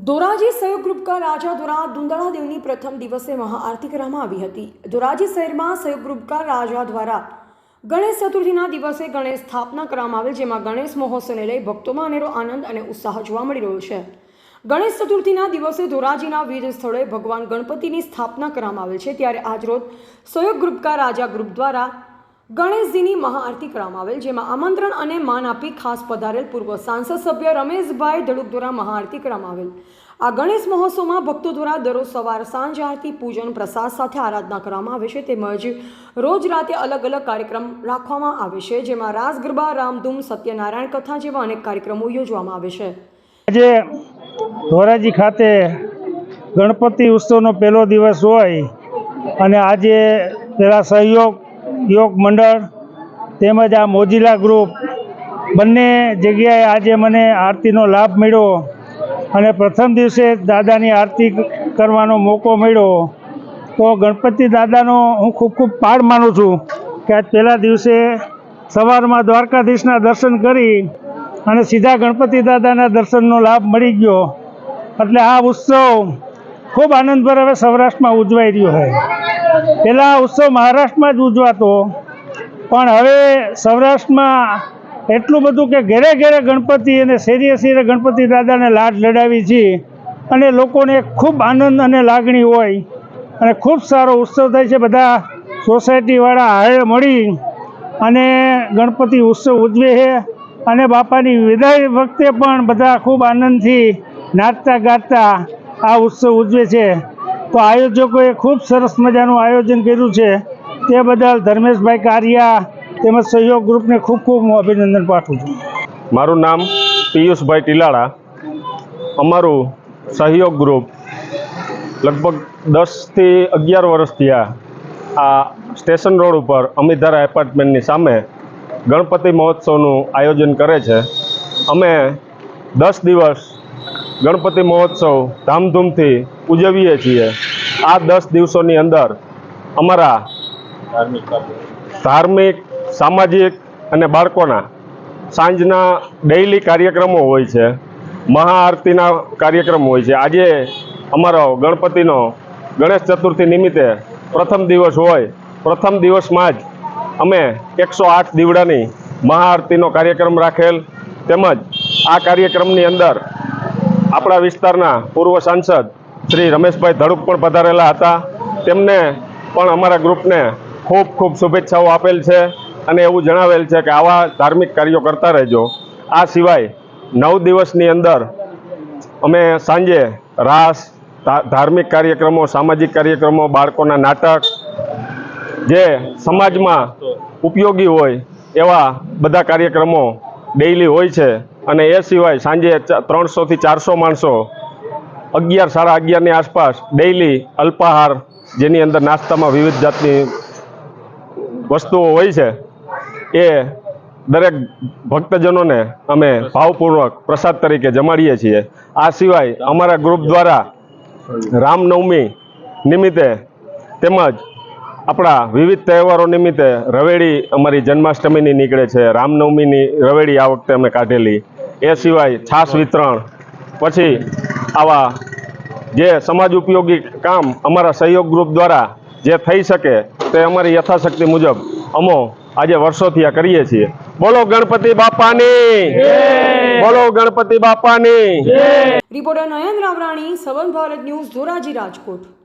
ધોરાજી સહયોગ ગ્રુપ કા રાજા દ્વારા દુંદાળા દેવની પ્રથમ દિવસે મહાઆરતી કરવામાં આવી હતી। ધોરાજી શહેરમાં સહયોગ ગ્રુપ કા રાજા દ્વારા ગણેશ ચતુર્થીના દિવસે ગણેશ સ્થાપના કરવામાં આવેલ, જેમાં ગણેશ મહોત્સવને લઈ ભક્તોમાં અનેરો આનંદ અને ઉત્સાહ જોવા મળી રહ્યો છે। ગણેશ ચતુર્થીના દિવસે ધોરાજીના વિવિધ સ્થળોએ ભગવાન ગણપતિની સ્થાપના કરવામાં આવેલ છે, ત્યારે આજરોજ સહયોગ ગ્રુપ કા રાજા ગ્રુપ દ્વારા ગણેશજીની મહાઆરતી કરવામાં આવેલ, જેમાં આમંત્રણ અને માન આપી ખાસ પધારેલ પૂર્વ સાંસદ સભ્ય રમેશભાઈ ધડુક દ્વારા મહાઆરતી કરવામાં આવેલ। આ ગણેશ મહોત્સવમાં ભક્તો દ્વારા દરરોજ સવાર સાંજ આરતી, પૂજન, પ્રસાદ સાથે આરાધના કરવામાં આવે છે, તેમજ રોજ રાતે અલગ અલગ કાર્યક્રમ રાખવામાં આવે છે, જેમાં રાસ ગરબા, રામધૂન, સત્યનારાયણ કથા જેવા અનેક કાર્યક્રમો યોજવામાં આવે છે। આજે ધોરાજી ખાતે ગણપતિ ઉત્સવનો પહેલો દિવસ હોય અને આજે પેલા સહયોગ યોગ મંડળ તેમજ આ મોજીલા ગ્રુપ બંને જગ્યાએ આજે મને આરતીનો લાભ મળ્યો અને પ્રથમ દિવસે દાદાની આરતી કરવાનો મોકો મળ્યો, તો ગણપતિ દાદાનો હું ખૂબ ખૂબ પાર માનું છું કે આજ પહેલા દિવસે સવારમાં દ્વારકાધીશના દર્શન કરી અને સીધા ગણપતિ દાદાના દર્શનનો લાભ મળી ગયો। એટલે આ ઉત્સવ ખૂબ આનંદભર હવે સૌરાષ્ટ્રમાં ઉજવાઈ રહ્યો છે। પહેલાં આ ઉત્સવ મહારાષ્ટ્રમાં જ ઉજવાતો, પણ હવે સૌરાષ્ટ્રમાં એટલું બધું કે ઘરે ઘરે ગણપતિ અને શેરીએ શેરીએ ગણપતિ દાદાને લાડ લડાવી છે અને લોકોને ખૂબ આનંદ અને લાગણી હોય અને ખૂબ સારો ઉત્સવ થાય છે। બધા સોસાયટીવાળા હારે મળી અને ગણપતિ ઉત્સવ ઉજવે છે અને બાપાની વિદાય વખતે પણ બધા ખૂબ આનંદથી નાચતા ગાતા આ ઉત્સવ ઉજવે છે। તો આયોજકોએ ખૂબ સરસ મજાનું આયોજન કર્યું છે, તે બદલ ધર્મેશભાઈ કારિયા તેમજ સહયોગ ગ્રુપને ખૂબ ખૂબ હું અભિનંદન પાઠવું છું। મારું નામ પિયુષભાઈ ટીલાળા। અમારું સહયોગ ગ્રુપ લગભગ 10 થી 11 વર્ષ થયા આ સ્ટેશન રોડ ઉપર અમિધારા એપાર્ટમેન્ટની સામે ગણપતિ મહોત્સવનું આયોજન કરે છે। અમે 10 દિવસ ગણપતિ મહોત્સવ ધામધૂમથી ઉજવીએ છીએ। આ 10 દિવસોની અંદર અમારા ધાર્મિક, સામાજિક અને બાળકોના સાંજના ડેઇલી કાર્યક્રમો હોય છે, મહાઆરતીના કાર્યક્રમો હોય છે। આજે અમારો ગણપતિનો ગણેશ ચતુર્થી નિમિત્તે પ્રથમ દિવસ હોય, પ્રથમ દિવસમાં જ અમે 108 દીવડાની મહાઆરતીનો કાર્યક્રમ રાખેલ, તેમજ આ કાર્યક્રમની અંદર આપણા વિસ્તારના પૂર્વ સાંસદ શ્રી રમેશભાઈ ધડુક પણ પધારેલા હતા। તેમને પણ અમારા ગ્રુપને ખૂબ ખૂબ શુભેચ્છાઓ આપેલ છે અને એવું જણાવેલ છે કે આવા ધાર્મિક કાર્યો કરતા રહેજો। આ સિવાય 9 દિવસની અંદર અમે સાંજે રાસ, ધાર્મિક કાર્યક્રમો, સામાજિક કાર્યક્રમો, બાળકોના નાટક, જે સમાજમાં ઉપયોગી હોય એવા બધા કાર્યક્રમો ડેઇલી હોય છે। અને એ સિવાય સાંજે 300 થી 400 માણસો 11, સાડા 11ની આસપાસ ડેઇલી અલ્પાહાર, જેની અંદર નાસ્તામાં વિવિધ જાતની વસ્તુઓ હોય છે, એ દરેક ભક્તજનોને અમે ભાવપૂર્વક પ્રસાદ તરીકે જમાડીએ છીએ। આ સિવાય અમારા ગ્રુપ દ્વારા રામનવમી નિમિત્તે તેમજ આપણા વિવિધ તહેવારો નિમિત્તે રવેડી અમારી જન્માષ્ટમીની નીકળે છે, રામનવમીની રવેડી આ વખતે અમે કાઢેલી। એ સિવાય છાશ વિતરણ, પછી આવા જે સમાજ ઉપયોગી કામ અમારા સહયોગ ગ્રુપ દ્વારા જે થઈ શકે તે અમારી યથાશક્તિ મુજબ અમો આજે વર્ષોથી આ કરીએ છીએ। બોલો ગણપતિ બાપાની જય, બોલો ગણપતિ બાપાની જય। રિપોર્ટર નયન રાવરાણી, સંબંધ ભારત ન્યૂઝ, ધોરાજી, રાજકોટ।